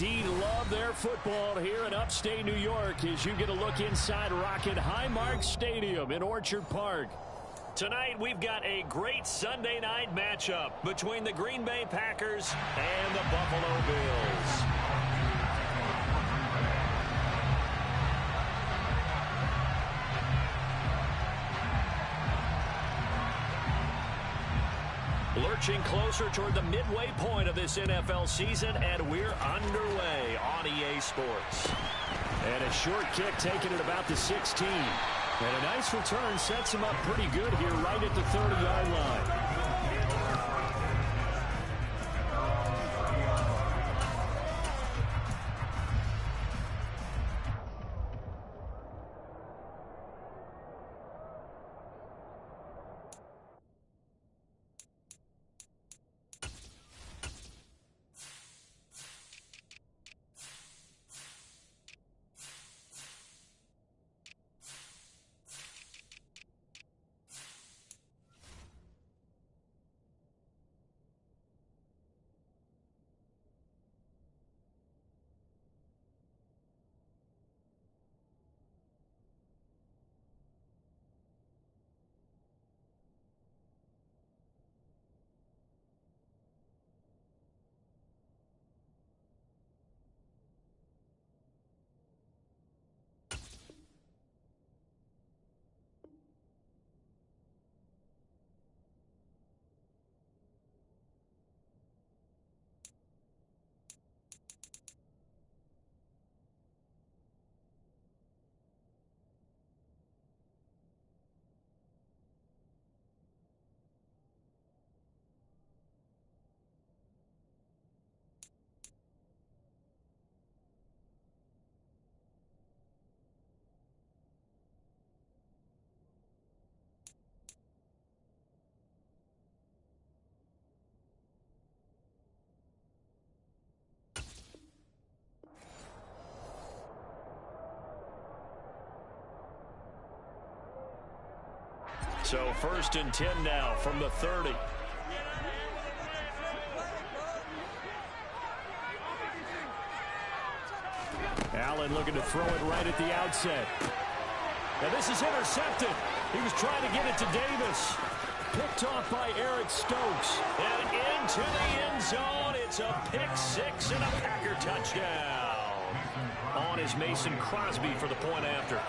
indeed love their football here in upstate New York as you get a look inside Rocket Highmark Stadium in Orchard Park. Tonight, we've got a great Sunday night matchup between the Green Bay Packers and the Buffalo Bills. Lurching closer toward the midway point of this NFL season, and we're underway on EA Sports. And a short kick taken at about the 16. And a nice return sets him up pretty good here right at the 30-yard line. So 1st and 10 now from the 30. Allen looking to throw it right at the outset. Now this is intercepted. He was trying to get it to Davis. Picked off by Eric Stokes. And into the end zone. It's a pick six and a Packer touchdown. On is Mason Crosby for the point after.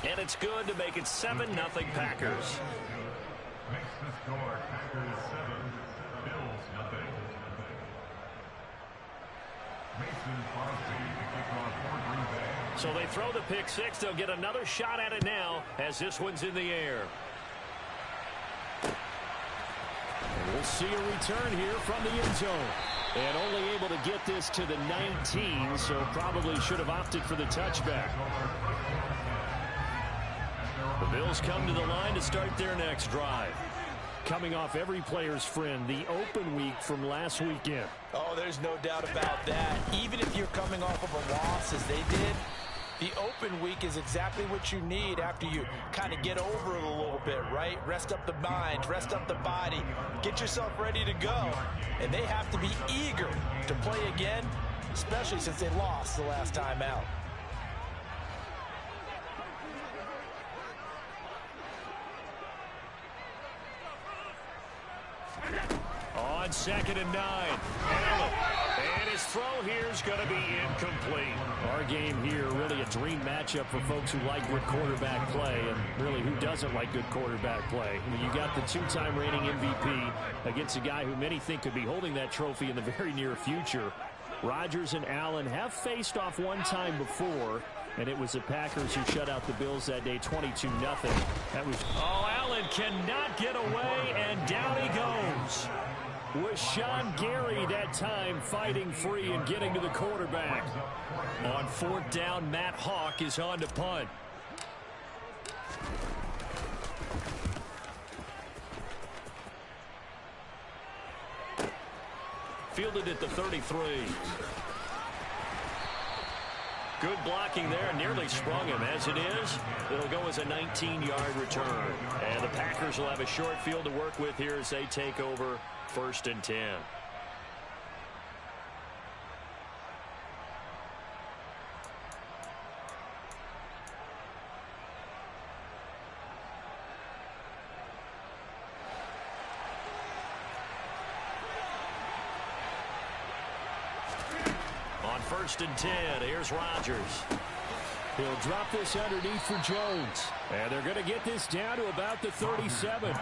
And it's good to make it 7-0 Packers. Makes the score Packers 7, Bills nothing. Mason Crosby to kick off for Green Bay. So they throw the pick six. They'll get another shot at it now as this one's in the air. And we'll see a return here from the end zone. And only able to get this to the 19, so probably should have opted for the touchback. The Bills come to the line to start their next drive. Coming off every player's friend, the open week from last weekend. Oh, there's no doubt about that. Even if you're coming off of a loss as they did, the open week is exactly what you need after you kind of get over it a little bit, right? Rest up the mind, rest up the body, get yourself ready to go. And they have to be eager to play again, especially since they lost the last time out. On 2nd and 9, Allen. And his throw here is going to be incomplete. Our game here, really a dream matchup for folks who like good quarterback play, and really who doesn't like good quarterback play. I mean, you got the two-time reigning MVP against a guy who many think could be holding that trophy in the very near future. Rodgers and Allen have faced off one time before, and it was the Packers who shut out the Bills that day 22-0. That was... Oh, Allen cannot get away, and down he goes. Was Sean Gary that time fighting free and getting to the quarterback. On 4th down, Matt Hawk is on to punt. Fielded at the 33. Good blocking there, nearly sprung him. As it is, it'll go as a 19-yard return. And the Packers will have a short field to work with here as they take over 1st and 10. 1st and 10. Here's Rodgers. He'll drop this underneath for Jones. And they're going to get this down to about the 37.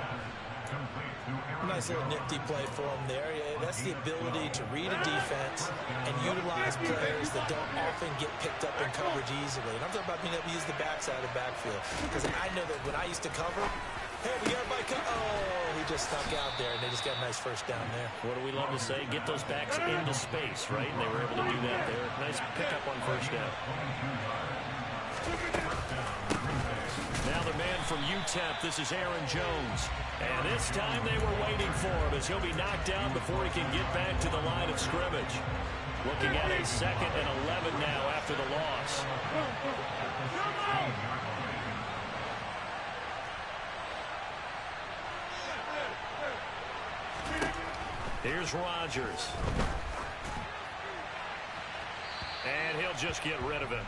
Nice little nifty play for him there. Yeah, that's the ability to read a defense and utilize players that don't often get picked up in coverage easily. And I'm talking about being able to use the backside of the backfield. Because I know that when I used to cover, hey, we got everybody oh, he just stuck out there, and they just got a nice first down there. What do we love to say? Get those backs into space, right? And they were able to do that there. Nice pickup on 1st down. Now the man from UTEP, this is Aaron Jones. And this time they were waiting for him as he'll be knocked down before he can get back to the line of scrimmage. Looking at a 2nd and 11 now after the loss. Here's Rodgers. And he'll just get rid of it.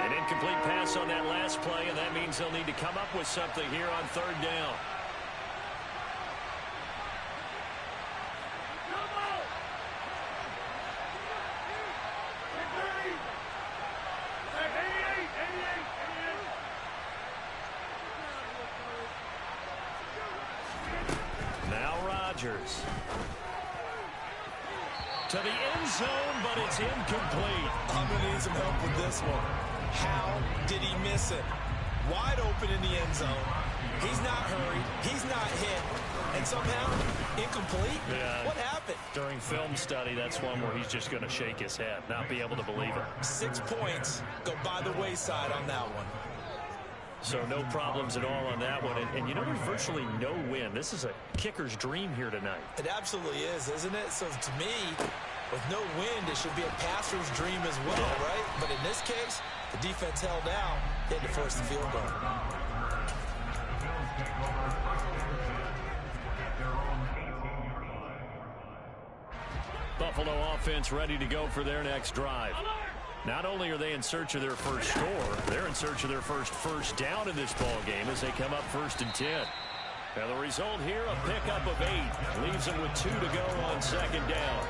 An incomplete pass on that last play, and that means they'll need to come up with something here on 3rd down. Now Rodgers. To the end zone, but it's incomplete. I'm going to need some help with this one. How did he miss it? Wide open in the end zone. He's not hurried. He's not hit. And somehow, incomplete? Yeah. What happened? During film study, that's one where he's just going to shake his head, not be able to believe it. 6 points go by the wayside on that one. So no problems at all on that one. And you know, there's virtually no win. This is a kicker's dream here tonight. It absolutely is, isn't it? So to me, with no wind, it should be a passer's dream as well, right? But in this case, the defense held out. They had to force the field goal. Buffalo offense ready to go for their next drive. Not only are they in search of their first score, they're in search of their first down in this ball game as they come up 1st and 10. Now the result here, a pickup of 8. Leaves them with 2 to go on 2nd down.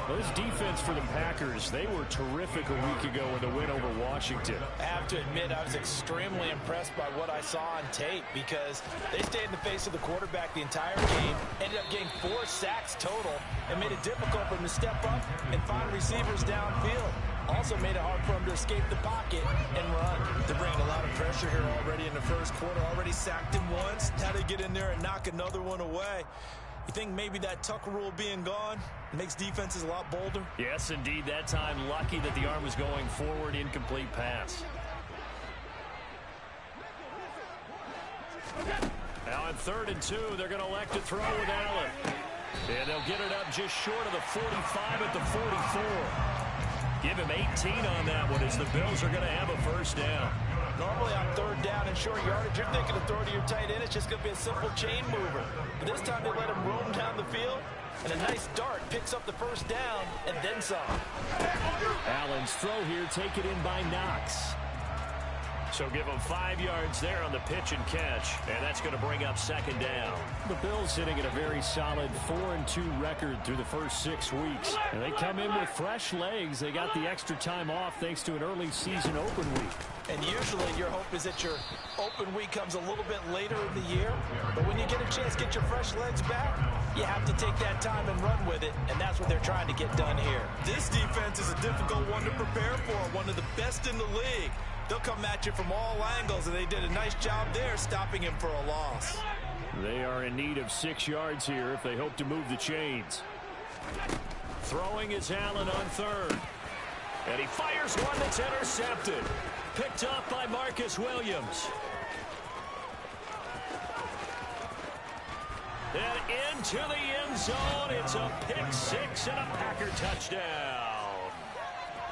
Well, this defense for the Packers, they were terrific a week ago in the win over Washington. I have to admit, I was extremely impressed by what I saw on tape because they stayed in the face of the quarterback the entire game, ended up getting 4 sacks total, and made it difficult for him to step up and find receivers downfield. Also made it hard for him to escape the pocket and run. They're bringing a lot of pressure here already in the first quarter. Already sacked him once. Now they get in there and knock another one away. You think maybe that Tucker rule being gone makes defenses a lot bolder? Yes, indeed. That time, lucky that the arm was going forward. Incomplete pass. Now on 3rd and 2, they're going to elect to throw with Allen. And they'll get it up just short of the 45 at the 44. Give him 18 on that one as the Bills are going to have a first down. Normally on 3rd down and short yardage, you're thinking of throw to your tight end. It's just going to be a simple chain mover. But this time they let him roam down the field, and a nice dart picks up the first down and then some. Allen's throw here taken in by Knox. So give them 5 yards there on the pitch and catch, and that's going to bring up 2nd down. The Bills sitting at a very solid 4-2 record through the first 6 weeks. And they come in with fresh legs. They got the extra time off thanks to an early season open week. And usually your hope is that your open week comes a little bit later in the year. But when you get a chance to get your fresh legs back, you have to take that time and run with it. And that's what they're trying to get done here. This defense is a difficult one to prepare for. One of the best in the league. They'll come at you from all angles, and they did a nice job there stopping him for a loss. They are in need of 6 yards here if they hope to move the chains. Throwing is Allen on 3rd. And he fires one that's intercepted. Picked up by Marcus Williams. And into the end zone. It's a pick 6 and a Packer touchdown.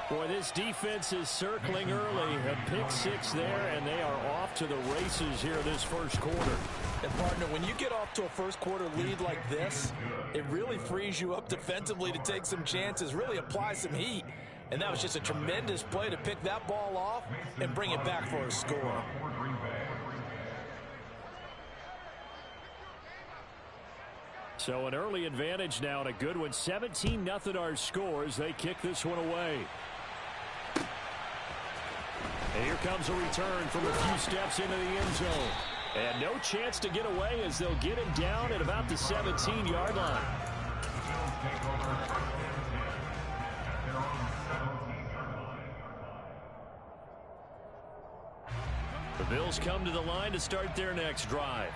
Boy, this defense is circling early. A pick 6 there, and they are off to the races here this first quarter. And, partner, when you get off to a first quarter lead like this, it really frees you up defensively to take some chances, really apply some heat. And that was just a tremendous play to pick that ball off and bring it back for a score. So an early advantage now and a good one. 17-0 our scores. They kick this one away. And here comes a return from a few steps into the end zone. And no chance to get away as they'll get him down at about the 17-yard line. The Bills come to the line to start their next drive.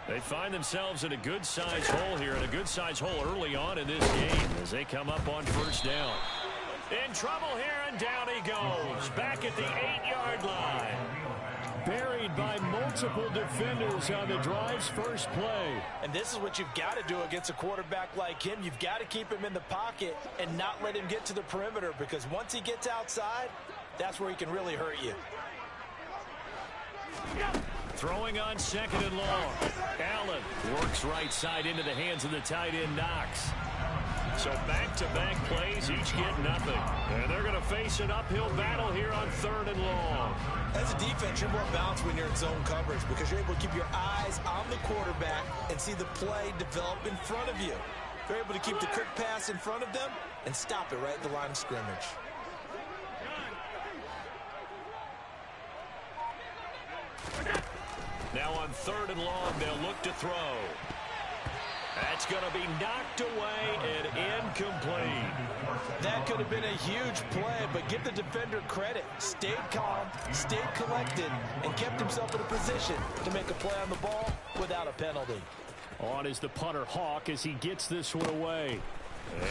They find themselves in a good-sized hole here, and a good-sized hole early on in this game as they come up on first down. In trouble here, and down he goes. Back at the 8-yard line. Buried by multiple defenders on the drive's first play. And this is what you've got to do against a quarterback like him. You've got to keep him in the pocket and not let him get to the perimeter, because once he gets outside, that's where he can really hurt you. Throwing on second and long. Allen works right side into the hands of the tight end Knox. So back-to-back plays, each get nothing. And they're going to face an uphill battle here on third and long. As a defense, you're more balanced when you're in zone coverage because you're able to keep your eyes on the quarterback and see the play develop in front of you. You're able to keep the quick pass in front of them and stop it right at the line of scrimmage. Now on third and long, they'll look to throw. That's going to be knocked away and incomplete. That could have been a huge play, but give the defender credit. Stayed calm, stayed collected, and kept himself in a position to make a play on the ball without a penalty. On is the punter Hawk as he gets this one away.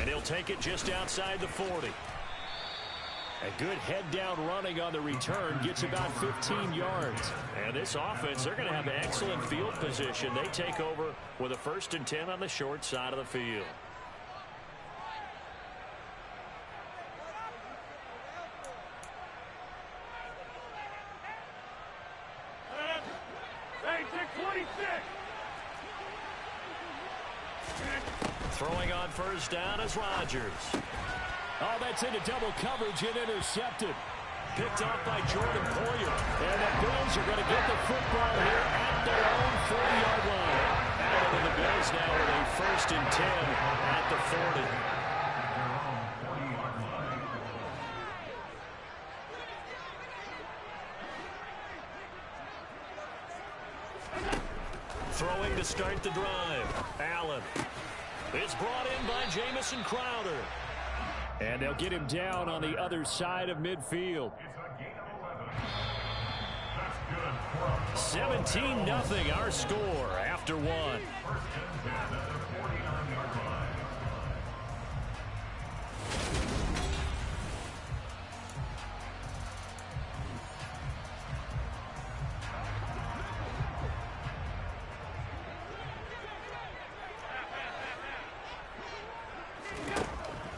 And he'll take it just outside the 40. A good head-down running on the return gets about 15 yards. And this offense, they're going to have excellent field position. They take over with a 1st and 10 on the short side of the field. Throwing on first down is Rodgers. Oh, that's into double coverage and intercepted. Picked off by Jordan Poyer. And the Bills are going to get the football here at their own 40-yard line. And the Bills now with a 1st and 10 at the 40. Throwing to start the drive. Allen. It's brought in by Jamison Crowder. And they'll get him down on the other side of midfield. 17-0 our score after one.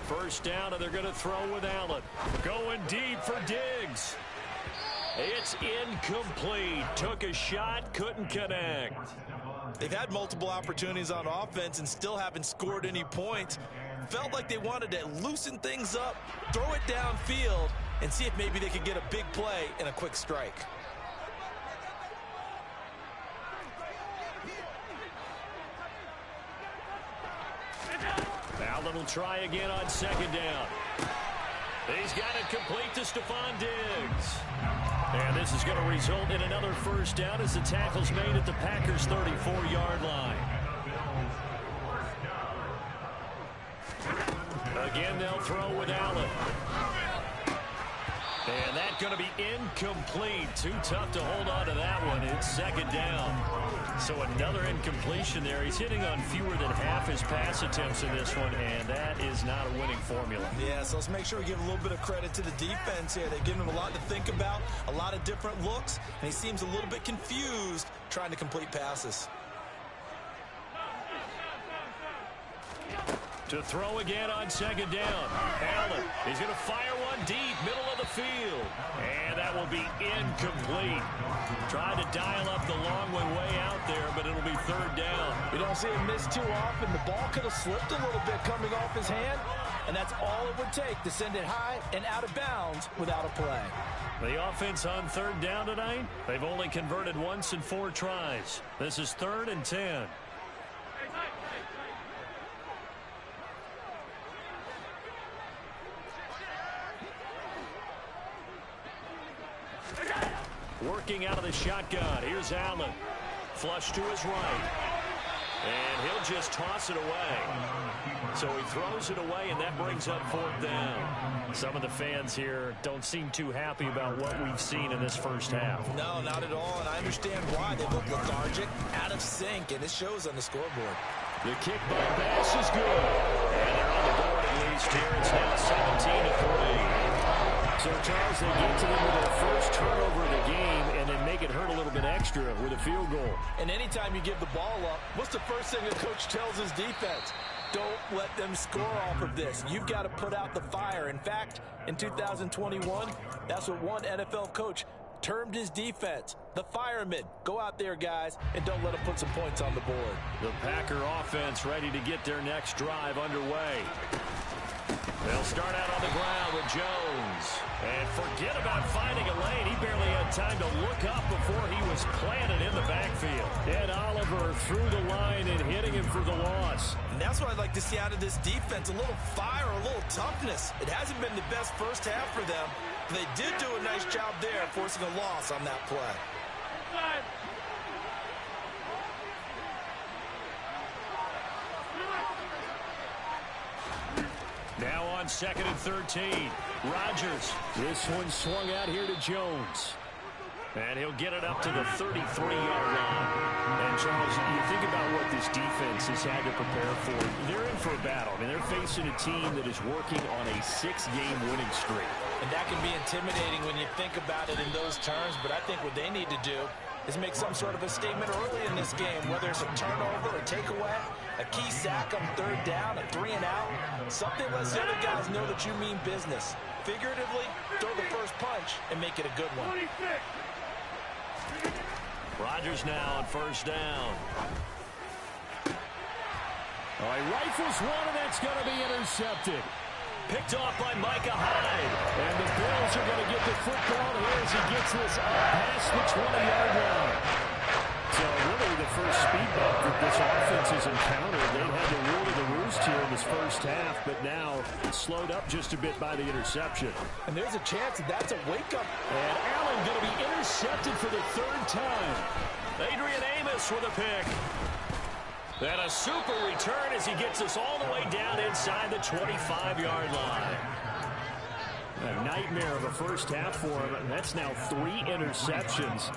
First down, and they're going to throw with Allen. Going deep for Diggs. It's incomplete. Took a shot, couldn't connect. They've had multiple opportunities on offense and still haven't scored any points. Felt like they wanted to loosen things up, throw it downfield, and see if maybe they could get a big play and a quick strike. Allen will try again on second down. He's got it complete to Stephon Diggs. And this is going to result in another first down as the tackle's made at the Packers' 34-yard line. Again, they'll throw with Allen. And that's going to be incomplete. Too tough to hold on to that one. It's second down. So another incompletion there. He's hitting on fewer than half his pass attempts in this one, and that is not a winning formula. Yeah, so let's make sure we give a little bit of credit to the defense here. They've given him a lot to think about, a lot of different looks, and he seems a little bit confused trying to complete passes. To throw again on second down. Allen, he's going to fire one deep, middle of the field. And that will be incomplete. Tried to dial up the long one way out there, but it'll be third down. We don't see him miss too often. The ball could have slipped a little bit coming off his hand. And that's all it would take to send it high and out of bounds without a play. The offense on third down tonight, they've only converted once in 4 tries. This is 3rd and 10. Working out of the shotgun. Here's Allen. Flush to his right. And he'll just toss it away. So he throws it away, and that brings up 4th down. Some of the fans here don't seem too happy about what we've seen in this first half. No, not at all, and I understand why. They look lethargic, out of sync, and it shows on the scoreboard. The kick by Bass is good. And they're on the board at least here. It's now 17-3. So, Charles, they get to them with their first turnover of the game and then make it hurt a little bit extra with a field goal. And anytime you give the ball up, what's the first thing a coach tells his defense? Don't let them score off of this. You've got to put out the fire. In fact, in 2021, that's what one NFL coach termed his defense, the firemen. Go out there, guys, and don't let them put some points on the board. The Packer offense ready to get their next drive underway. They'll start out on the ground with Jones. And forget about finding a lane. He barely had time to look up before he was planted in the backfield. Ed Oliver through the line and hitting him for the loss. And that's what I'd like to see out of this defense, a little fire, a little toughness. It hasn't been the best first half for them, but they did do a nice job there forcing a loss on that play. Now on 2nd and 13. Rodgers. This one swung out here to Jones. And he'll get it up to the 33-yard line. And, Charles, you think about what this defense has had to prepare for. They're in for a battle. I mean, they're facing a team that is working on a 6-game winning streak. And that can be intimidating when you think about it in those terms. But I think what they need to do is make some sort of a statement early in this game, whether it's a turnover, a takeaway, a key sack on 3rd down, a 3-and-out. Something lets the other guys know that you mean business. Figuratively, throw the first punch and make it a good one. Rodgers now on 1st down. Oh, he rifles one, and that's going to be intercepted. Picked off by Micah Hyde. And the Bills are going to get the football here as he gets this past the 20-yard line. So really the first speed bump that this offense has encountered. They've had the rule of the roost here in this first half, but now slowed up just a bit by the interception. And there's a chance that that's a wake-up. And Allen going to be intercepted for the 3rd time. Adrian Amos with a pick. And a super return as he gets us all the way down inside the 25-yard line. A nightmare of a first half for him. That's now 3 interceptions.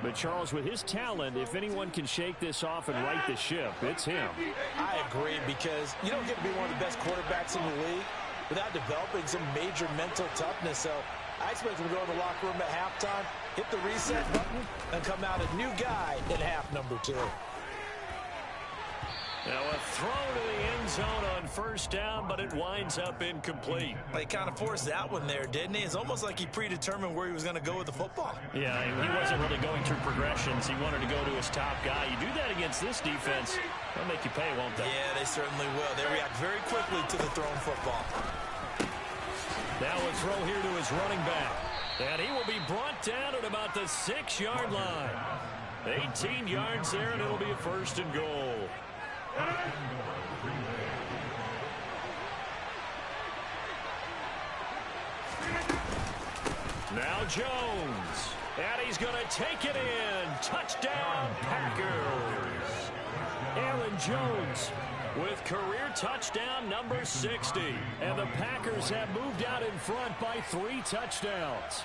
But, Charles, with his talent, if anyone can shake this off and right the ship, it's him. I agree, because you don't get to be one of the best quarterbacks in the league without developing some major mental toughness. So I expect him to go to the locker room at halftime, hit the reset button, and come out a new guy in half number 2. Now a throw to the end zone on 1st down, but it winds up incomplete. He kind of forced that one there, didn't he? It's almost like he predetermined where he was going to go with the football. Yeah, he wasn't really going through progressions. He wanted to go to his top guy. You do that against this defense, they'll make you pay, won't they? Yeah, they certainly will. They react very quickly to the thrown football. Now a throw here to his running back. And he will be brought down at about the 6-yard line. 18 yards there, and it'll be a 1st and goal. Now Jones. And he's going to take it in. Touchdown, Packers. Aaron Jones with career touchdown number 60. And the Packers have moved out in front by 3 touchdowns.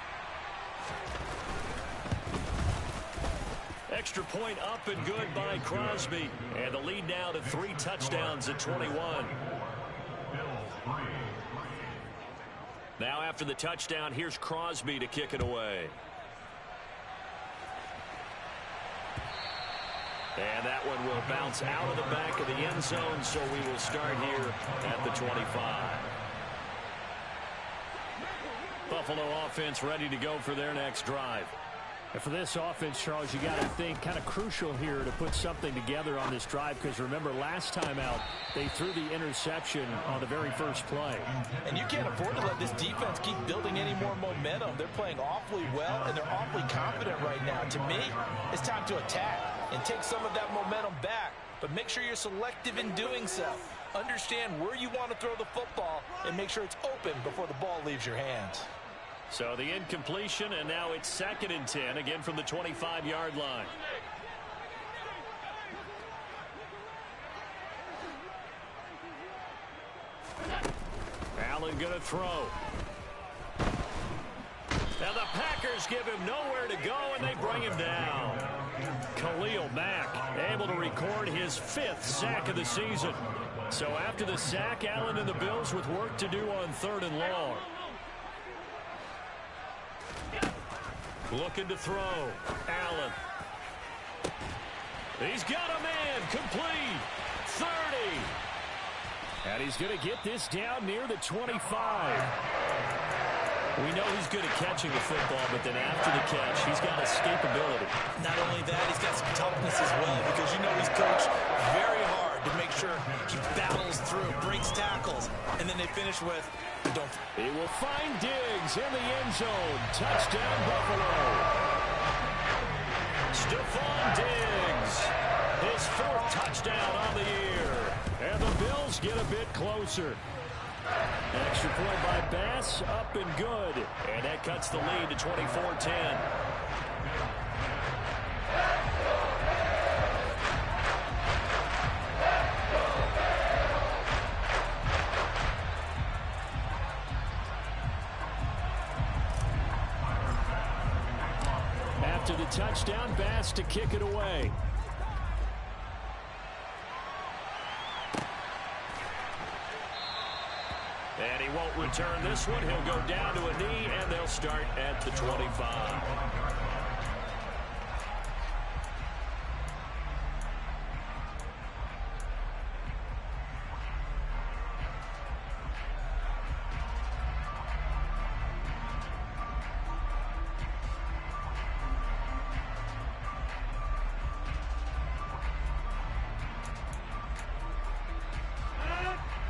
Extra point up and good by Crosby. And the lead now to 3 touchdowns at 21. Now after the touchdown, here's Crosby to kick it away. And that one will bounce out of the back of the end zone, so we will start here at the 25. Buffalo offense ready to go for their next drive. And for this offense, Charles, you got to think kind of crucial here to put something together on this drive, because remember last time out they threw the interception on the very first play. And you can't afford to let this defense keep building any more momentum. They're playing awfully well, and they're awfully confident right now. To me, it's time to attack and take some of that momentum back, but make sure you're selective in doing so. Understand where you want to throw the football and make sure it's open before the ball leaves your hands. So the incompletion, and now it's 2nd and 10, again from the 25-yard line. Allen going to throw. Now the Packers give him nowhere to go, and they bring him down. Khalil Mack able to record his 5th sack of the season. So after the sack, Allen and the Bills with work to do on 3rd and long. Looking to throw. Allen. He's got a man. Complete. 30. And he's going to get this down near the 25. We know he's good at catching the football, but then after the catch, he's got escapability. Not only that, he's got some toughness as well, because you know he's coached very hard to make sure he battles through, breaks tackles, and then they finish with, don't. He will find Diggs in the end zone. Touchdown, Buffalo. Stephon Diggs, his 4th touchdown on the year. And the Bills get a bit closer. Extra point by Bass, up and good. And that cuts the lead to 24-10. After the touchdown, Bass to kick it away. And he won't return this one. He'll go down to a knee, and they'll start at the 25.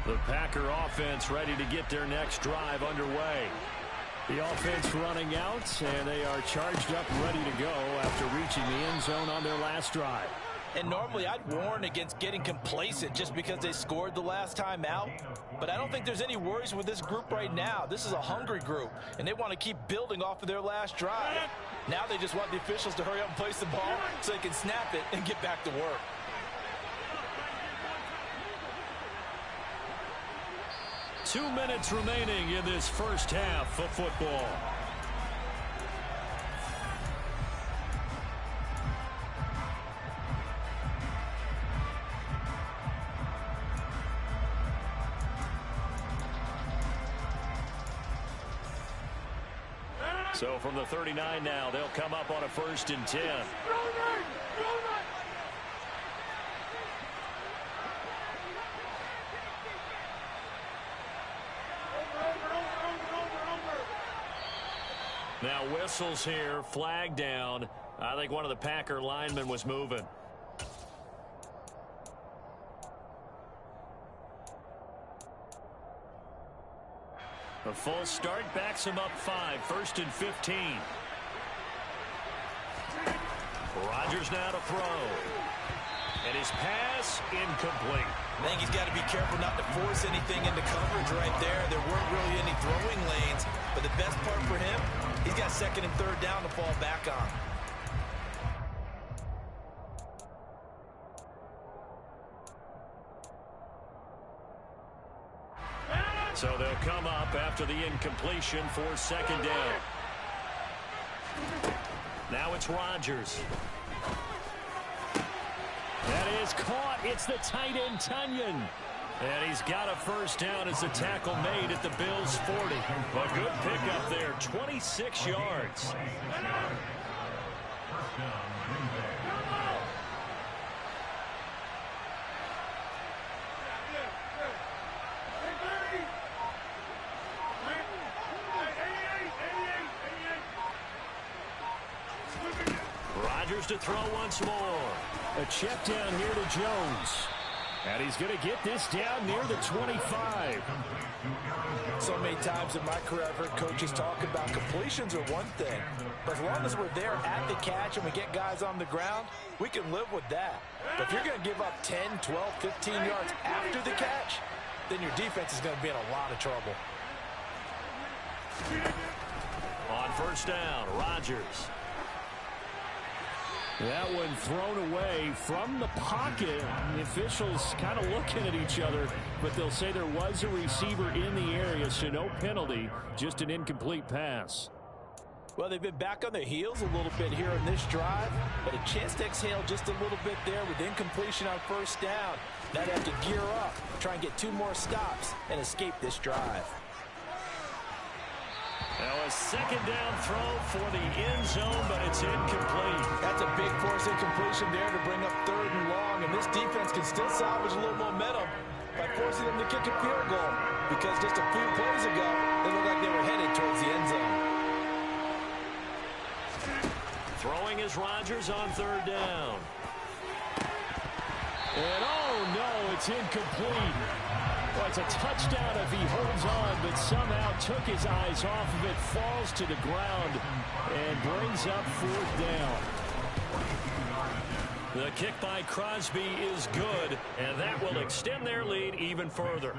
The Packer offense ready to get their next drive underway. The offense running out, and they are charged up, ready to go after reaching the end zone on their last drive. And normally I'd warn against getting complacent just because they scored the last time out. But I don't think there's any worries with this group right now. This is a hungry group, and they want to keep building off of their last drive. Now they just want the officials to hurry up and place the ball so they can snap it and get back to work. Two minutes remaining in this first half of football. So from the 39 now, they'll come up on a 1st and 10. Now whistles here, flag down. I think one of the Packer linemen was moving. A full start backs him up 5, 1st and 15. Rodgers now to throw. And his pass incomplete. I think he's got to be careful not to force anything into coverage right there. There weren't really any throwing lanes, but the best part for him, he's got 2nd and 3rd down to fall back on. So they'll come up after the incompletion for 2nd down. Now it's Rodgers. That is caught. It's the tight end, Tunyon. And he's got a 1st down as the tackle made at the Bills' 40. A good pickup there, 26 yards. Rodgers to throw once more. A check down here to Jones. And he's going to get this down near the 25. So many times in my career, I've heard coaches talk about completions are one thing. But as long as we're there at the catch and we get guys on the ground, we can live with that. But if you're going to give up 10, 12, 15 yards after the catch, then your defense is going to be in a lot of trouble. On first down, Rodgers. That one thrown away from the pocket. The officials kind of looking at each other, but they'll say there was a receiver in the area, so no penalty, just an incomplete pass. Well, they've been back on their heels a little bit here in this drive, but a chance to exhale just a little bit there with incompletion on first down. Now they have to gear up, try and get 2 more stops, and escape this drive. Now a second down throw for the end zone, but it's incomplete. That's a big force incompletion there to bring up 3rd and long, and this defense can still salvage a little momentum by forcing them to kick a field goal, because just a few plays ago, they looked like they were headed towards the end zone. Throwing is Rodgers on 3rd down. And oh no, it's incomplete. Well, it's a touchdown if he holds on, but somehow took his eyes off of it, falls to the ground, and brings up 4th down. The kick by Crosby is good, and that will extend their lead even further.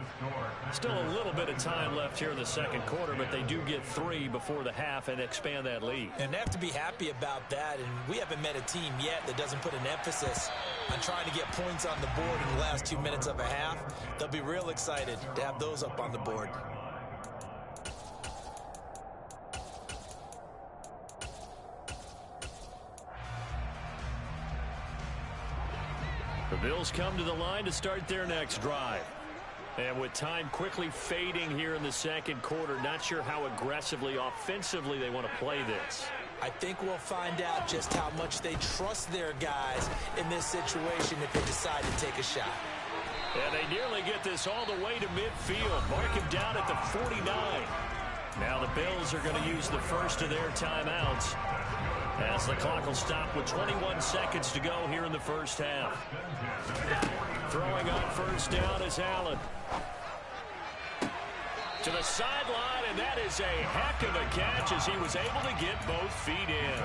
Still a little bit of time left here in the second quarter, but they do get 3 before the half and expand that lead. And they have to be happy about that, and we haven't met a team yet that doesn't put an emphasis on trying to get points on the board in the last 2 minutes of a half. They'll be real excited to have those up on the board. The Bills come to the line to start their next drive. And with time quickly fading here in the second quarter, not sure how aggressively, offensively they want to play this. I think we'll find out just how much they trust their guys in this situation if they decide to take a shot. And they nearly get this all the way to midfield. Mark him down at the 49. Now the Bills are going to use the first of their timeouts, as the clock will stop with 21 seconds to go here in the first half. Throwing on first down is Allen. To the sideline, and that is a heck of a catch as he was able to get both feet in.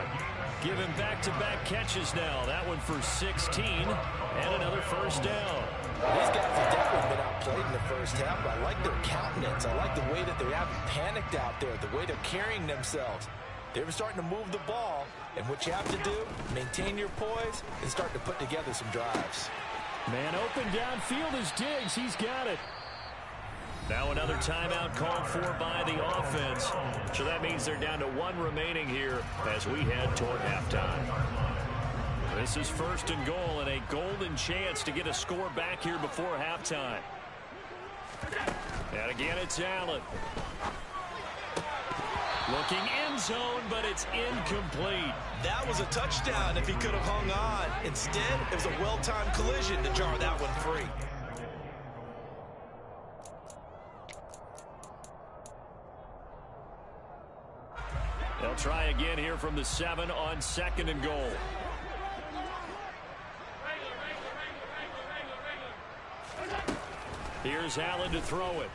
Giving back-to-back catches now. That one for 16, and another first down. These guys have definitely been outplayed in the first half, but I like their countenance. I like the way that they haven't panicked out there, the way they're carrying themselves. They were starting to move the ball, and what you have to do, maintain your poise and start to put together some drives. Man open downfield is Diggs. He's got it. Now another timeout called for by the offense. So that means they're down to 1 remaining here as we head toward halftime. This is 1st and goal, and a golden chance to get a score back here before halftime. And again, it's Allen. Looking end zone, but it's incomplete. That was a touchdown if he could have hung on. Instead, it was a well-timed collision to jar that one free. They'll try again here from the 7 on 2nd and goal. Here's Allen to throw it.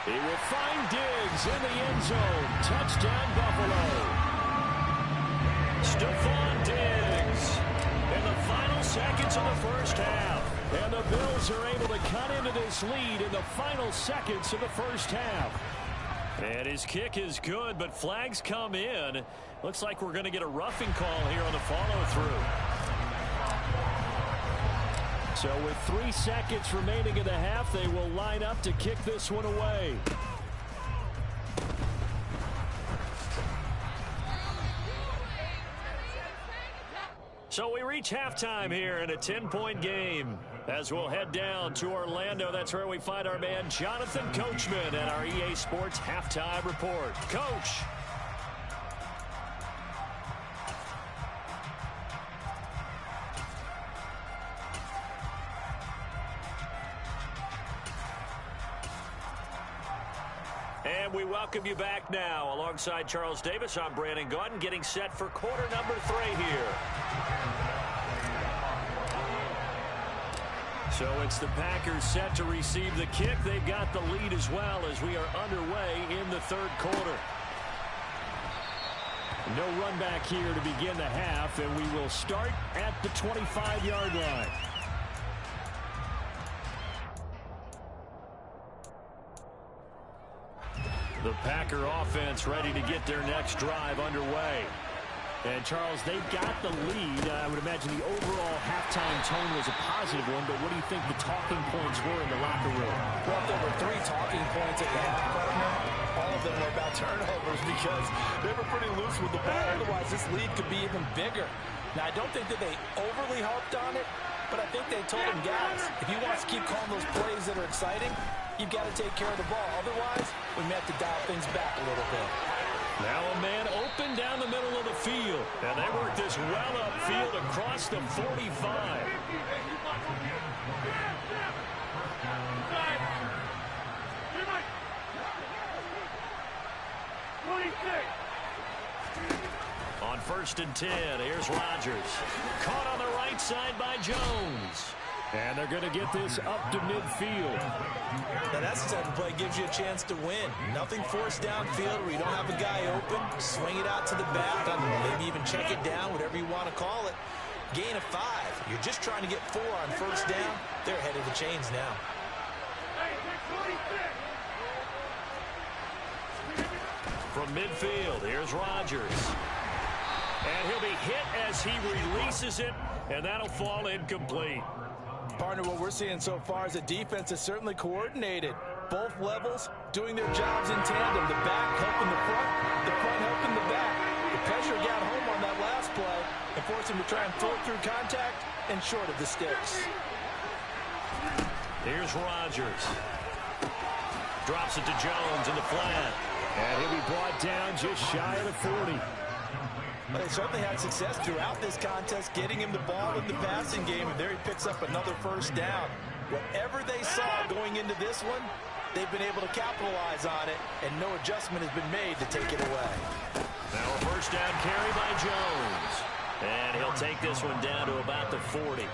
He will find Diggs in the end zone. Touchdown, Buffalo. Stephon Diggs in the final seconds of the first half. And the Bills are able to cut into this lead in the final seconds of the first half. And his kick is good, but flags come in. Looks like we're going to get a roughing call here on the follow-through. So with 3 seconds remaining in the half, they will line up to kick this one away. So we reach halftime here in a 10-point game. As we'll head down to Orlando, that's where we find our man Jonathan Coachman at our EA Sports Halftime Report. Coach. And we welcome you back now. Alongside Charles Davis, I'm Brandon Gaudin, getting set for quarter number 3 here. So it's the Packers set to receive the kick. They've got the lead as well as we are underway in the third quarter. No run back here to begin the half, and we will start at the 25-yard line. The Packer offense ready to get their next drive underway. And, Charles, they've got the lead. I would imagine the overall halftime tone was a positive one, but what do you think the talking points were in the locker room? Well, there were 3 talking points at the half, partner. All of them were about turnovers because they were pretty loose with the ball. Otherwise, this lead could be even bigger. Now, I don't think that they overly harped on it, but I think they told him, guys, if he wants to keep calling those plays that are exciting, you've got to take care of the ball. Otherwise, we may have to dial things back a little bit. Now a man open down the middle of the field. And they work this well upfield across the 45. On 1st and 10, here's Rodgers. Caught on the right side by Jones. And they're going to get this up to midfield. Now that's the type of play that gives you a chance to win. Nothing forced downfield where you don't have a guy open. Swing it out to the back. Maybe even check it down, whatever you want to call it. Gain of 5. You're just trying to get 4 on 1st down. They're ahead of the chains now. From midfield, here's Rodgers. And he'll be hit as he releases it, and that'll fall incomplete. Partner, what we're seeing so far is the defense is certainly coordinated. Both levels doing their jobs in tandem. The back helping the front helping the back. The pressure got home on that last play and forced him to try and throw through contact and short of the sticks. Here's Rodgers. Drops it to Jones in the flat. And he'll be brought down just shy of the 40. Well, they certainly had success throughout this contest, getting him the ball in the passing game, and there he picks up another 1st down. Whatever they saw going into this one, they've been able to capitalize on it, and no adjustment has been made to take it away. Now a 1st down carry by Jones. And he'll take this one down to about the 40.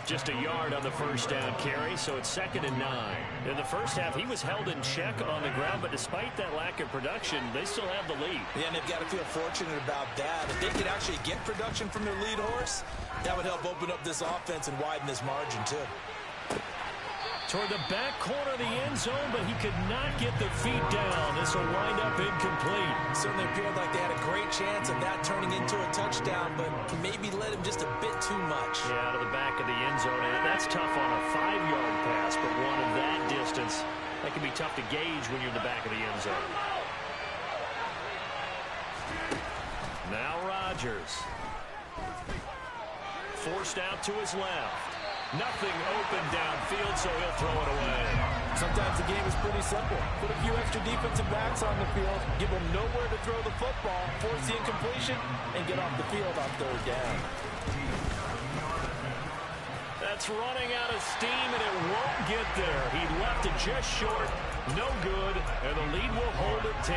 Just a yard on the 1st down carry, so it's 2nd and 9. In the first half, he was held in check on the ground, but despite that lack of production, they still have the lead. Yeah, and they've got to feel fortunate about that. If they could actually get production from their lead horse, that would help open up this offense and widen this margin, too. Toward the back corner of the end zone, but he could not get the feet down. This will wind up incomplete. Certainly appeared like they had a great chance of that turning into a touchdown, but maybe led him just a bit too much. Yeah, out of the back of the end zone. And that's tough on a 5-yard pass, but one of that distance, that can be tough to gauge when you're in the back of the end zone. Now Rodgers. Forced out to his left. Nothing open downfield, so he'll throw it away. Sometimes the game is pretty simple. Put a few extra defensive backs on the field, give them nowhere to throw the football, force the incompletion, and get off the field on 3rd down. That's running out of steam, and it won't get there. He left it just short, no good, and the lead will hold at 10.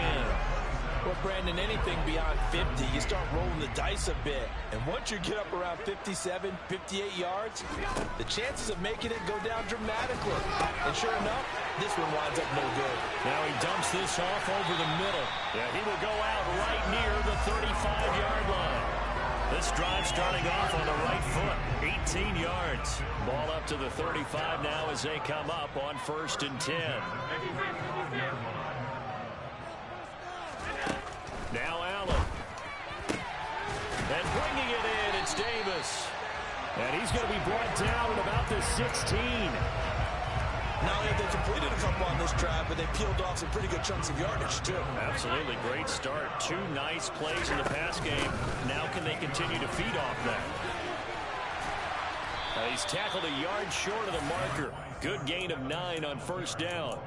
Well, Brandon, anything beyond 50, you start rolling the dice a bit. And once you get up around 57, 58 yards, the chances of making it go down dramatically. And sure enough, this one winds up no good. Now he dumps this off over the middle. Yeah, he will go out right near the 35-yard line. This drive starting off on the right foot, 18 yards. Ball up to the 35 now as they come up on 1st and 10. Now Allen. And bringing it in, it's Davis. And he's going to be brought down at about the 16. Not only have they completed a couple on this drive, but they peeled off some pretty good chunks of yardage, too. Absolutely. Great start. 2 nice plays in the pass game. Now can they continue to feed off that? He's tackled a yard short of the marker. Good gain of 9 on 1st down.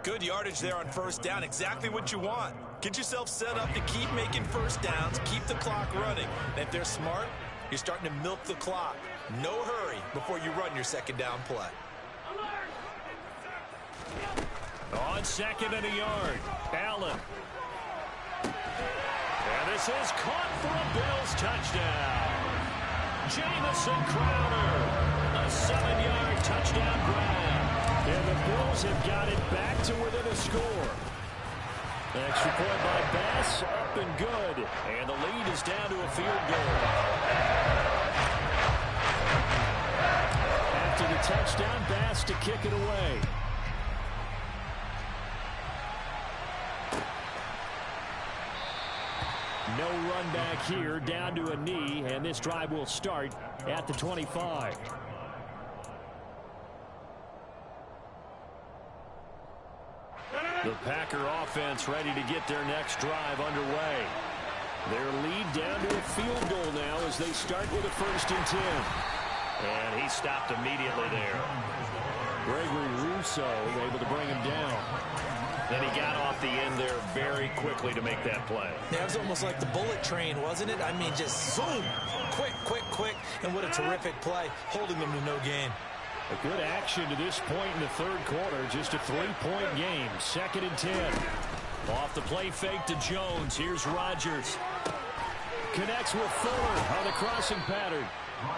Good yardage there on 1st down. Exactly what you want. Get yourself set up to keep making 1st downs, keep the clock running. And if they're smart, you're starting to milk the clock. No hurry before you run your 2nd down play. On on second and a yard. Allen. And this is caught for a Bills touchdown. Jamison Crowder. A 7-yard touchdown grab. And the Bills have got it back to within a score. Extra point by Bass, up and good. And the lead is down to a field goal. After the touchdown, Bass to kick it away. No run back here, down to a knee, and this drive will start at the 25. The Packer offense ready to get their next drive underway. Their lead down to a field goal now as they start with a 1st and 10. And he stopped immediately there. Gregory Rousseau able to bring him down. And he got off the end there very quickly to make that play. Yeah, it was almost like the bullet train, wasn't it? I mean, just zoom, quick, quick, quick. And what a terrific play, holding them to no gain. A good action to this point in the 3rd quarter. Just a 3-point game. 2nd and 10. Off the play fake to Jones. Here's Rodgers. Connects with Fuller on the crossing pattern.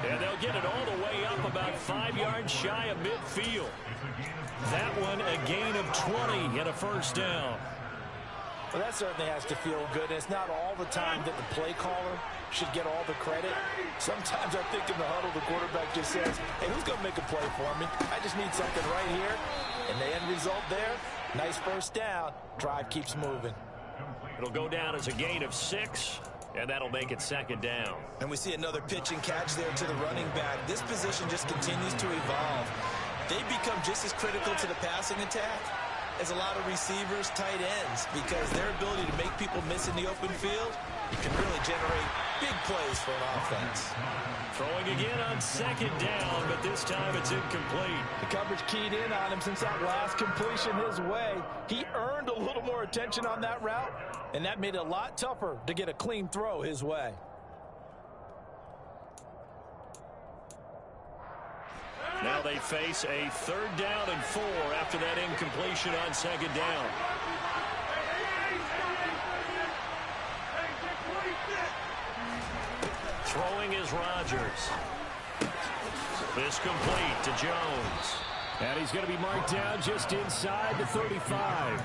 And they'll get it all the way up about 5 yards shy of midfield. That one a gain of 20 and a 1st down. Well, that certainly has to feel good. It's not all the time that the play caller should get all the credit. Sometimes I think in the huddle, the quarterback just says, hey, who's going to make a play for me? I just need something right here. And the end result there, nice 1st down. Drive keeps moving. It'll go down as a gain of 6, and that'll make it 2nd down. And we see another pitch and catch there to the running back. This position just continues to evolve. They become just as critical to the passing attack as a lot of receivers, tight ends, because their ability to make people miss in the open field, it can really generate big plays for an offense. Throwing again on 2nd down, but this time it's incomplete. The coverage keyed in on him since that last completion his way. He earned a little more attention on that route, and that made it a lot tougher to get a clean throw his way. Now they face a 3rd down and 4 after that incompletion on 2nd down. Throwing is Rodgers. This complete to Jones. And he's going to be marked down just inside the 35.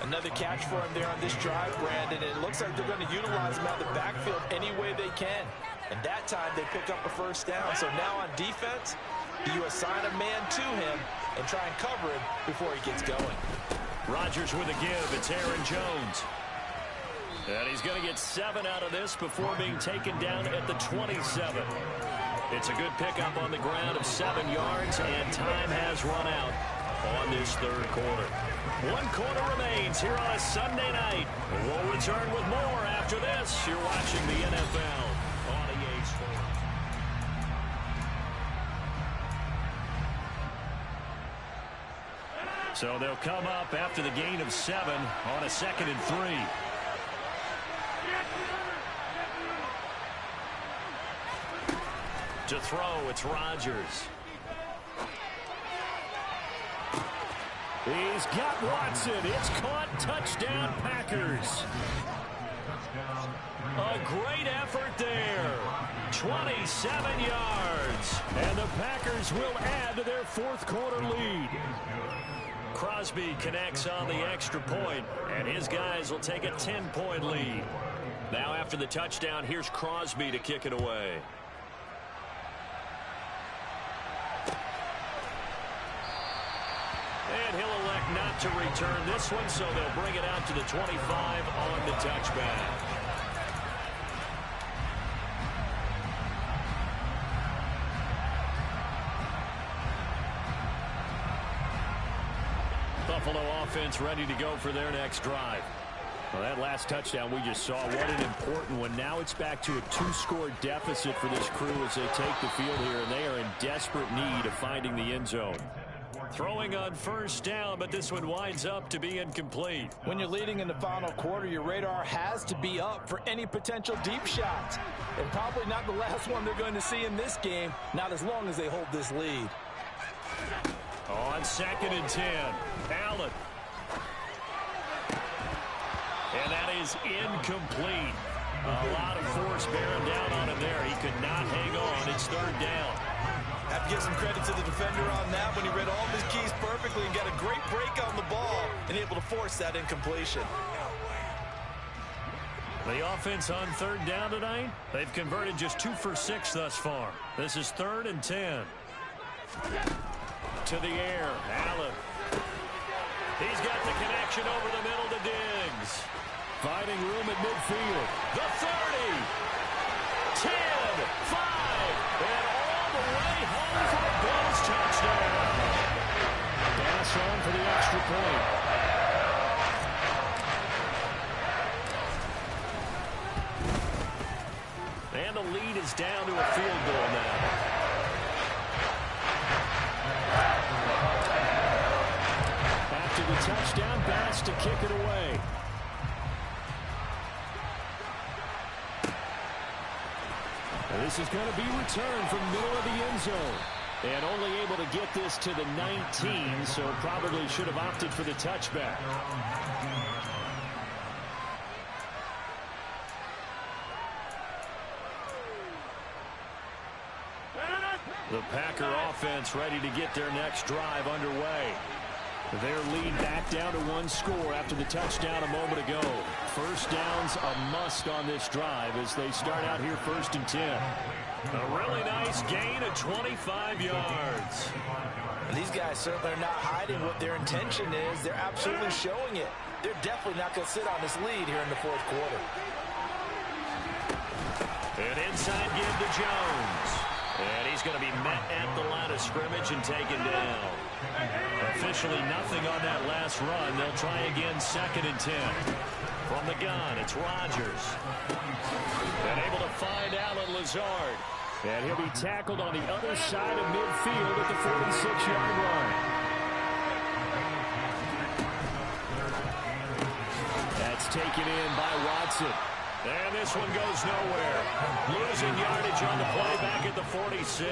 Another catch for him there on this drive, Brandon. It looks like they're going to utilize him out of the backfield any way they can. And that time they pick up a 1st down. So now on defense, you assign a man to him and try and cover him before he gets going. Rodgers with a give. It's Aaron Jones. And he's going to get 7 out of this before being taken down at the 27. It's a good pickup on the ground of 7 yards, and time has run out on this 3rd quarter. 1 quarter remains here on a Sunday night. And we'll return with more after this. You're watching the NFL on EA Sports. So they'll come up after the gain of 7 on a 2nd and 3. To throw, it's Rodgers. He's got Watson. It's caught. Touchdown, Packers. A great effort there. 27 yards. And the Packers will add to their 4th quarter lead. Crosby connects on the extra point, and his guys will take a 10-point lead. Now after the touchdown, here's Crosby to kick it away. And he'll elect not to return this one, so they'll bring it out to the 25 on the touchback. Buffalo offense ready to go for their next drive. Well, that last touchdown we just saw, what an important one. Now it's back to a 2-score deficit for this crew as they take the field here, and they are in desperate need of finding the end zone. Throwing on 1st down, but this one winds up to be incomplete. When you're leading in the final quarter, your radar has to be up for any potential deep shots. And probably not the last one they're going to see in this game, not as long as they hold this lead. On 2nd and 10, Allen. And that is incomplete. A lot of force bearing down on him there. He could not hang on. It's 3rd down. Have to give some credit to the defender on that when he read all of his keys perfectly and got a great break on the ball and able to force that incompletion. The offense on 3rd down tonight, they've converted just 2 for 6 thus far. This is 3rd and 10. To the air, Allen. He's got the connection over the middle to Diggs. Finding room at midfield. The 30. 10, 5, and all the way home for a Bills touchdown. Pass on for the extra point. And the lead is down to a field goal now. After the touchdown pass to kick it away. This is going to be returned from middle of the end zone. And only able to get this to the 19, so probably should have opted for the touchback. The Packer offense ready to get their next drive underway. Their lead back down to 1 score after the touchdown a moment ago. First down's a must on this drive as they start out here 1st and 10. A really nice gain of 25 yards. And these guys certainly are not hiding what their intention is. They're absolutely showing it. They're definitely not going to sit on this lead here in the 4th quarter. An inside give to Jones. And he's going to be met at the line of scrimmage and taken down. Officially nothing on that last run. They'll try again 2nd and 10. From the gun, it's Rodgers. And able to find Allen Lazard. And he'll be tackled on the other side of midfield at the 46-yard line. That's taken in by Watson. And this one goes nowhere. Losing yardage on the play back at the 46.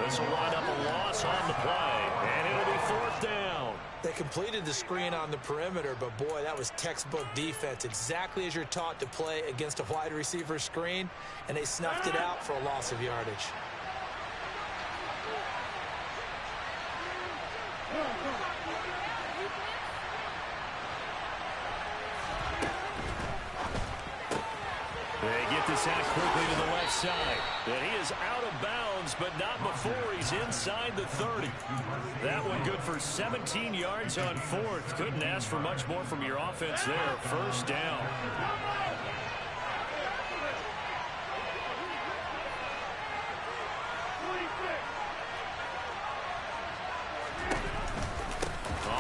This will wind up a loss on the play. And it'll be 4th down. They completed the screen on the perimeter, but boy, that was textbook defense. Exactly as you're taught to play against a wide receiver screen, and they snuffed it out for a loss of yardage. They get this out quickly to the left side. And he is out of bounds, but not before he's inside the 30. That one good for 17 yards on 4th. Couldn't ask for much more from your offense there. 1st down.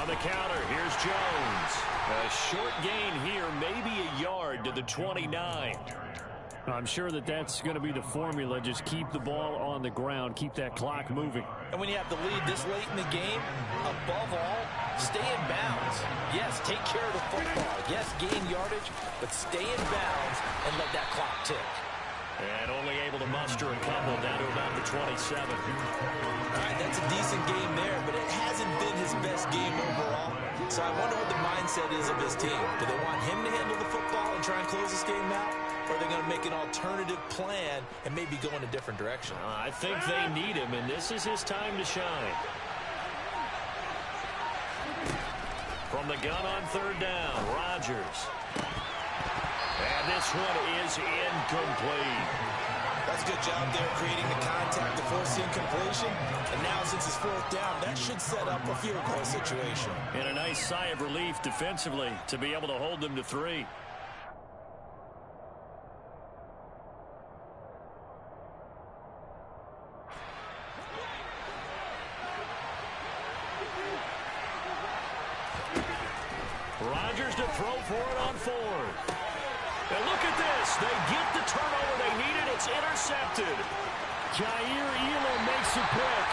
On the counter, here's Jones. A short gain here, maybe a yard to the 29. I'm sure that's going to be the formula. Just keep the ball on the ground. Keep that clock moving. And when you have the lead this late in the game, above all, stay in bounds. Yes, take care of the football. Yes, gain yardage, but stay in bounds and let that clock tick. And only able to muster a couple down to about the 27. All right, that's a decent game there, but it hasn't been his best game overall. So I wonder what the mindset is of his team. Do they want him to handle the football and try and close this game out? Or are they going to make an alternative plan and maybe go in a different direction? I think they need him, and this is his time to shine. From the gun on 3rd down, Rodgers. And this one is incomplete. That's a good job there creating the contact to force the incompletion. And now since it's 4th down, that should set up a field goal situation. And a nice sigh of relief defensively to be able to hold them to 3. Rodgers to throw for it on 4th. And look at this. They get the turnover they needed. It's intercepted. Jair Elam makes a pick.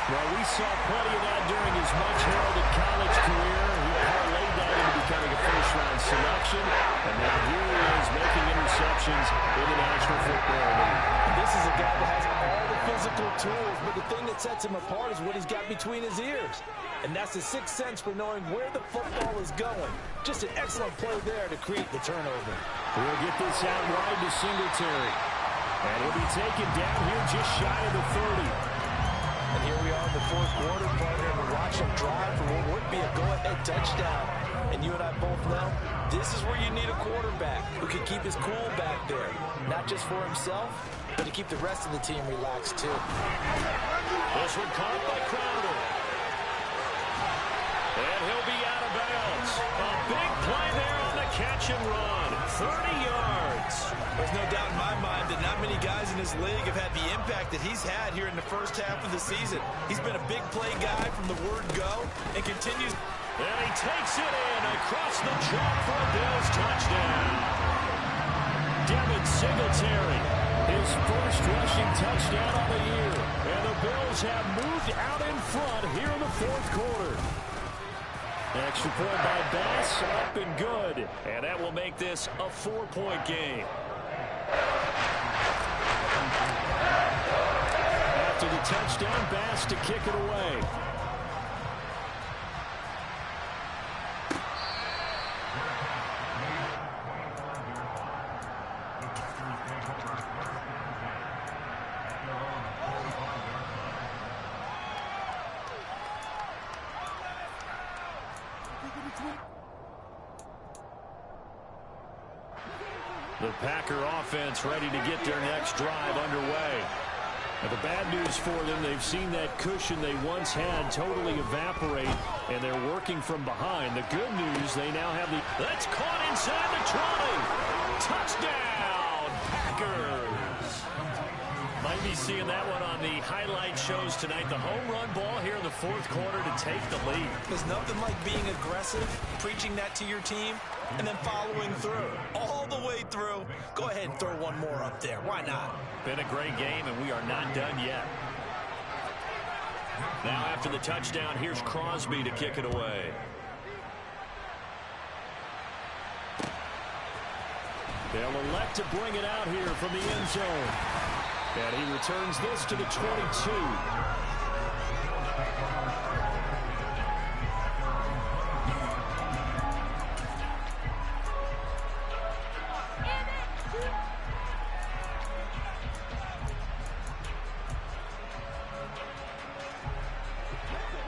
Well, we saw plenty of that during his much-heralded college career. He parlayed that into becoming a first-round selection. And now here he is making interceptions in the National Football League. This is a guy that has all the physical tools, but the thing that sets sets him apart is what he's got between his ears. And that's the sixth sense for knowing where the football is going. Just an excellent play there to create the turnover. We'll get this out wide to Singletary. And he'll be taken down here just shy of the 30. And here we are in the fourth quarter, partner, and we're watching them drive for what would be a go-ahead touchdown. And you and I both know this is where you need a quarterback who can keep his cool back there. Not just for himself, but to keep the rest of the team relaxed, too. This one caught by Crowder. And he'll be out of bounds. A big play there on the catch and run. 30 yards. There's no doubt in my mind that not many guys in this league have had the impact that he's had here in the first half of the season. He's been a big play guy from the word go and continues. And he takes it in across the chalk for a Bills touchdown. Devin Singletary, his first rushing touchdown of the year. And the Bills have moved out in front here in the fourth quarter. Extra point by Bass, up and good. And that will make this a 4-point game. After the touchdown, Bass to kick it away. The Packer offense ready to get their next drive underway. And the bad news for them, they've seen that cushion they once had totally evaporate, and they're working from behind. The good news, they now have the... That's caught inside the 20. Touchdown, Packers. Might be seeing that one on the highlight shows tonight. The home run ball here in the fourth quarter to take the lead. There's nothing like being aggressive, preaching that to your team, and then following through. All the way through. Go ahead and throw one more up there. Why not? Been a great game, and we are not done yet. Now after the touchdown, here's Crosby to kick it away. They'll elect to bring it out here from the end zone. And he returns this to the 22.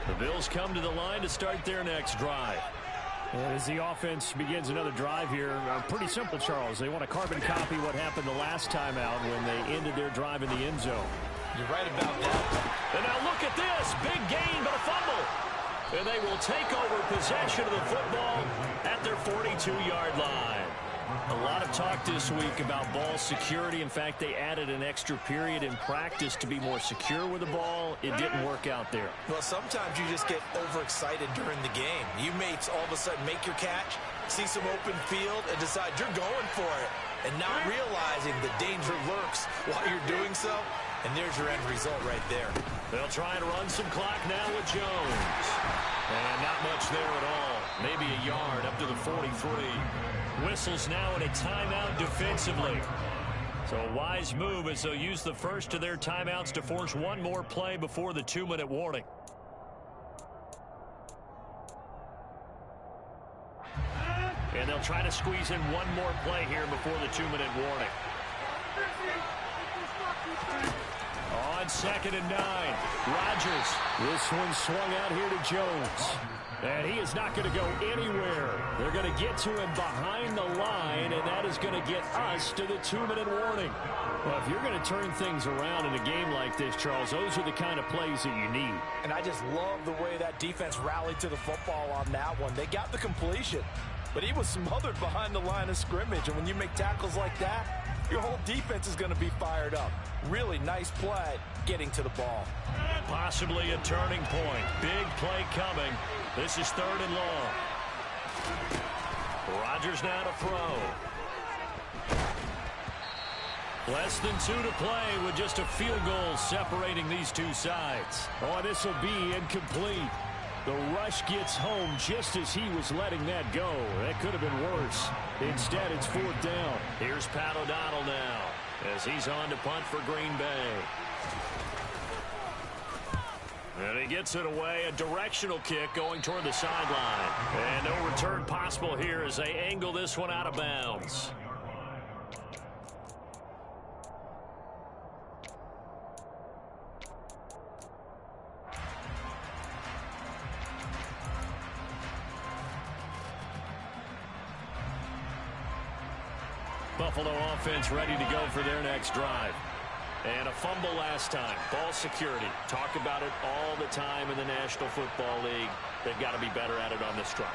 The Bills come to the line to start their next drive. And as the offense begins another drive here, pretty simple, Charles. They want to carbon copy what happened the last time out when they ended their drive in the end zone. You're right about that. And now look at this. Big gain, but a fumble. And they will take over possession of the football at their 42-yard line. A lot of talk this week about ball security. In fact, they added an extra period in practice to be more secure with the ball. It didn't work out there. Well, sometimes you just get overexcited during the game. You may all of a sudden make your catch, see some open field, and decide you're going for it, and not realizing the danger lurks while you're doing so. And there's your end result right there. They'll try and run some clock now with Jones. And not much there at all. Maybe a yard up to the 43. Whistles now in a timeout defensively. So a wise move as they'll use the first of their timeouts to force one more play before the 2-minute warning. And they'll try to squeeze in one more play here before the 2-minute warning. On 2nd and 9, Rodgers. This one swung out here to Jones. And he is not going to go anywhere. They're going to get to him behind the line, and that is going to get us to the 2-minute warning. Well, if you're going to turn things around in a game like this, Charles, those are the kind of plays that you need. And I just love the way that defense rallied to the football on that one. They got the completion, but he was smothered behind the line of scrimmage. And when you make tackles like that, your whole defense is going to be fired up. Really nice play getting to the ball. Possibly a turning point. Big play coming. This is 3rd and long. Rodgers now to throw. Less than 2 to play with just a field goal separating these two sides. Oh, this will be incomplete. The rush gets home just as he was letting that go. That could have been worse. Instead, it's 4th down. Here's Pat O'Donnell now as he's on to punt for Green Bay. And he gets it away, a directional kick going toward the sideline. And no return possible here as they angle this one out of bounds. Buffalo offense ready to go for their next drive. And a fumble last time. Ball security. Talk about it all the time in the National Football League. They've got to be better at it on this drive.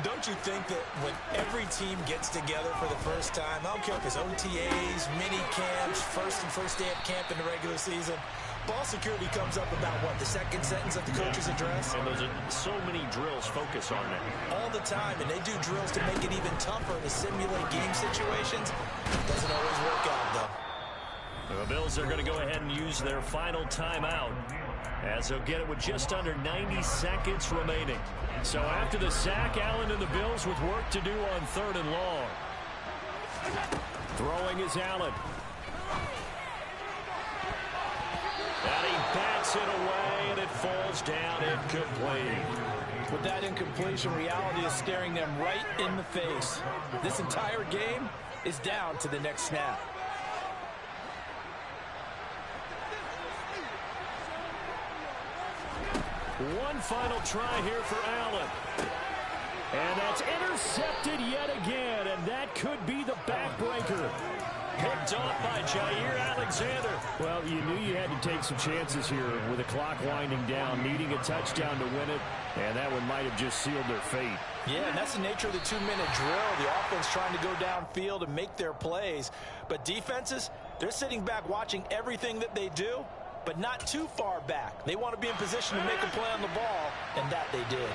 Don't you think that when every team gets together for the first time, I don't care if it's OTAs, mini camps, first day of camp in the regular season, ball security comes up about what, the second sentence of the coach's address? And those are so many drills focus on that. All the time, and they do drills to make it even tougher to simulate game situations. Doesn't always work out, though. The Bills are going to go ahead and use their final timeout as they'll get it with just under 90 seconds remaining. So after the sack, Allen and the Bills with work to do on 3rd and long. Throwing is Allen. And he bats it away, and it falls down incomplete. With that incompletion, reality is staring them right in the face. This entire game is down to the next snap. One final try here for Allen. And that's intercepted yet again, and that could be the backbreaker. Picked off by Jair Alexander. Well, you knew you had to take some chances here with the clock winding down, needing a touchdown to win it, and that one might have just sealed their fate. Yeah, and that's the nature of the 2-minute drill. The offense trying to go downfield and make their plays. But defenses, they're sitting back watching everything that they do, but not too far back. They want to be in position to make a play on the ball, and that they did.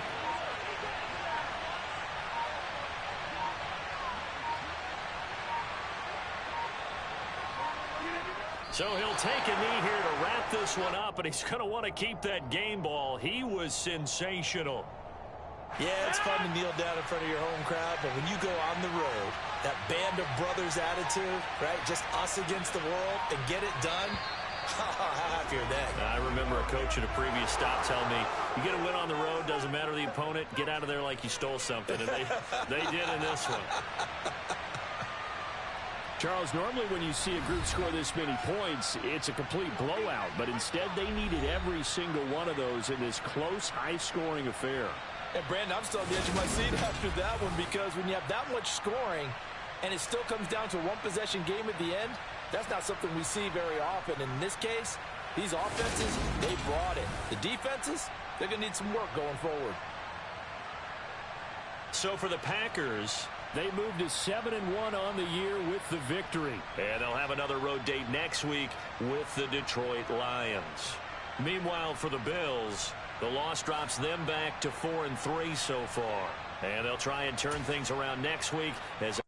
So he'll take a knee here to wrap this one up, and he's going to want to keep that game ball. He was sensational. Yeah, it's fun to kneel down in front of your home crowd, but when you go on the road, that band of brothers attitude, right, just us against the world, and get it done, how happy are they? I remember a coach at a previous stop telling me, you get a win on the road, doesn't matter the opponent, get out of there like you stole something, and they did in this one. Charles, normally when you see a group score this many points, it's a complete blowout. But instead, they needed every single one of those in this close, high-scoring affair. And, Brandon, I'm still on the edge of my seat after that one, because when you have that much scoring and it still comes down to a one-possession game at the end, that's not something we see very often. In this case, these offenses, they brought it. The defenses, they're going to need some work going forward. So for the Packers, they moved to 7-1 on the year with the victory. And they'll have another road date next week with the Detroit Lions. Meanwhile, for the Bills, the loss drops them back to 4-3 so far. And they'll try and turn things around next week as